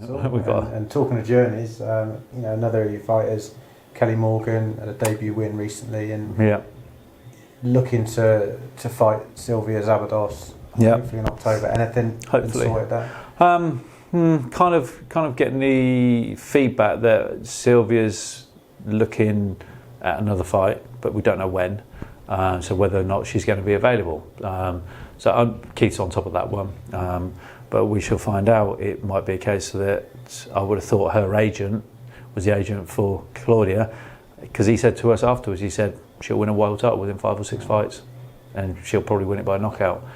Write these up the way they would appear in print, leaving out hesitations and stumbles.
We've got and talking of journeys, another of your fighters, Kelly Morgan, had a debut win recently, and looking to fight Sylvia Zabados. Hopefully in October. Anything sorted that? Kind of getting the feedback that Sylvia's looking at another fight, but we don't know when. So whether or not she's going to be available. So Keith's on top of that one. But we shall find out. It might be a case that I would have thought her agent was the agent for Claudia, because he said to us afterwards, he said she'll win a world title within 5 or 6 fights, and she'll probably win it by knockout.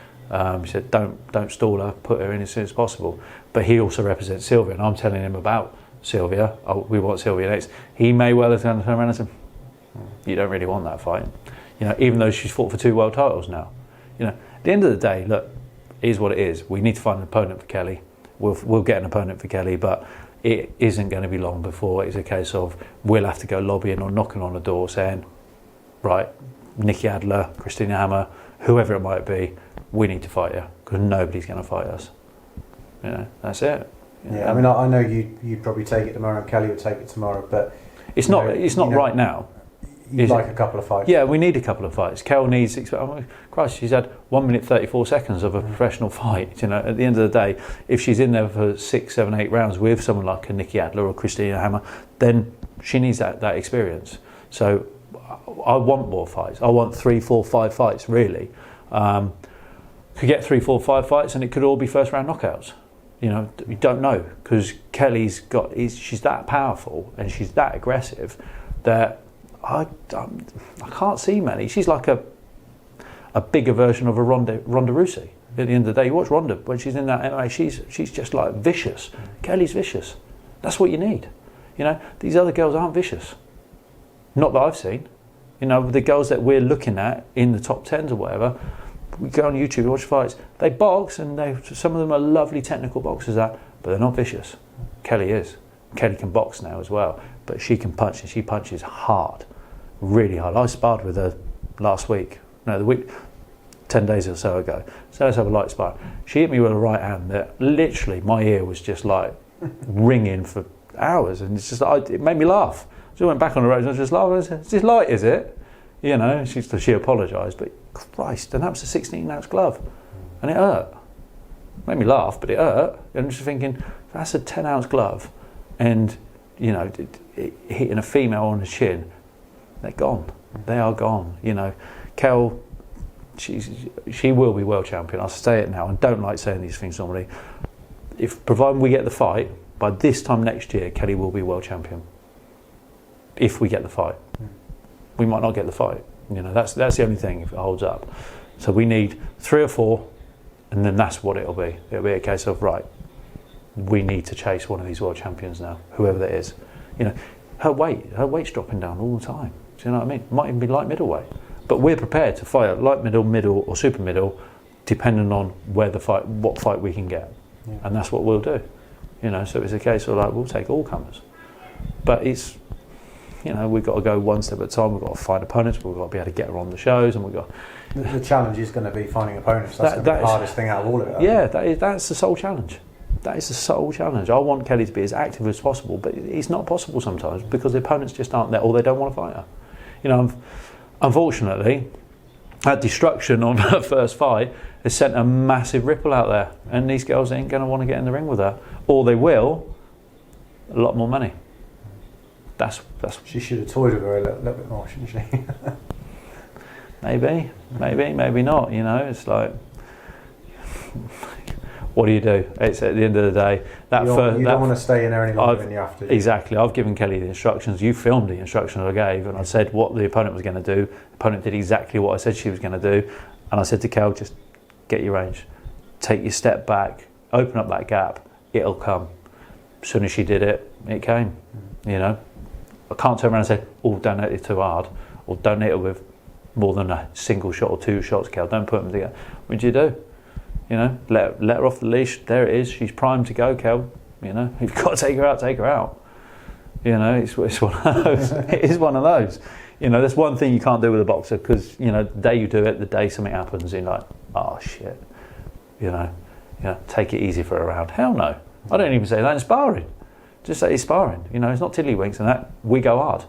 He said don't stall her, put her in as soon as possible. But he also represents Sylvia, and I'm telling him about Sylvia. We want Sylvia next. He may well have turned around and said, you don't really want that fight. Even though she's fought for 2 world titles now. At the end of the day, look, it is what it is. We need to find an opponent for Kelly. We'll get an opponent for Kelly, but it isn't going to be long before it's a case of we'll have to go lobbying or knocking on the door saying, right, Nikki Adler, Christina Hammer, whoever it might be, we need to fight her, because nobody's going to fight us. That's it. I mean, I know you'd probably take it tomorrow, and Kelly would take it tomorrow, but it's not right now. You'd like a couple of fights? Yeah, we need a couple of fights. Kel needs. Christ, she's had 1 minute 34 seconds of a professional fight. At the end of the day, if she's in there for 6, 7, 8 rounds with someone like a Nikki Adler or Christina Hammer, then she needs that experience. So I want more fights. I want 3, 4, 5 fights really. Could get 3, 4, 5 fights, and it could all be first round knockouts. You don't know, because Kelly's she's that powerful and she's that aggressive that I can't see many. She's like a bigger version of a Ronda Rousey. At the end of the day, you watch Ronda when she's in that MMA, she's just like vicious. Kelly's vicious. That's what you need. These other girls aren't vicious. Not that I've seen. The girls that we're looking at in the top 10s or whatever, we go on YouTube, watch fights. They box, and some of them are lovely technical boxers, but they're not vicious. Kelly is. Kelly can box now as well, but she can punch, and she punches hard, really hard. I sparred with her last week. No, the week, 10 days or so ago. So let's have a light spar. She hit me with a right hand that literally my ear was just like ringing for hours, and it's just it made me laugh. So I went back on the road and I was just laughing. I said, "Is this light, is it?" She apologised, but Christ, and that was a 16-ounce glove, and it hurt. It made me laugh, but it hurt. And I'm just thinking, that's a 10-ounce glove, and hitting a female on the chin, they're gone. They are gone. Kel, she will be world champion. I'll say it now, and don't like saying these things normally. Provided we get the fight, by this time next year, Kelly will be world champion. If we get the fight. We might not get the fight. That's the only thing if it holds up. So we need 3 or 4, and then that's what it'll be. It'll be a case of, right, we need to chase one of these world champions now, whoever that is. Her weight's dropping down all the time. Do you know what I mean? It might even be light middleweight. But we're prepared to fight at light middle, or super middle, depending on what fight we can get. Yeah. And that's what we'll do. So it's a case of we'll take all comers. But it's, we've got to go one step at a time. We've got to find opponents. We've got to be able to get her on the shows, and we've got. The challenge is going to be finding opponents. That's going to be the hardest thing out of all of it. Yeah, that's the sole challenge. That is the sole challenge. I want Kelly to be as active as possible, but it's not possible sometimes because the opponents just aren't there, or they don't want to fight her. Unfortunately, that destruction on her first fight has sent a massive ripple out there, and these girls ain't going to want to get in the ring with her, or they will. A lot more money. That's. She should have toyed with her a little bit more, shouldn't she? maybe not. It's like, what do you do? It's at the end of the day. You don't want to stay in there any longer than you have to. Exactly. I've given Kelly the instructions. You filmed the instructions I gave, and I said what the opponent was going to do. The opponent did exactly what I said she was going to do, and I said to Kel, just get your range, take your step back, open up that gap. It'll come. As soon as she did it, it came. I can't turn around and say, "Oh, don't hit it too hard," or "Don't hit it with more than a single shot or 2 shots, Kel. Don't put them together." What do you do? Let her off the leash. There it is. She's primed to go, Kel. You've got to take her out. Take her out. It's one of those. It is one of those. There's one thing you can't do with a boxer, because the day you do it, the day something happens, you're like, oh shit. Take it easy for a round. Hell no. I don't even say that in sparring. Just say it's sparring. You know, it's not tiddlywinks and that. We go hard.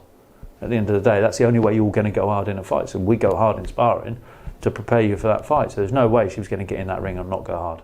At the end of the day, that's the only way you're going to go hard in a fight. So we go hard in sparring to prepare you for that fight. So there's no way she was going to get in that ring and not go hard.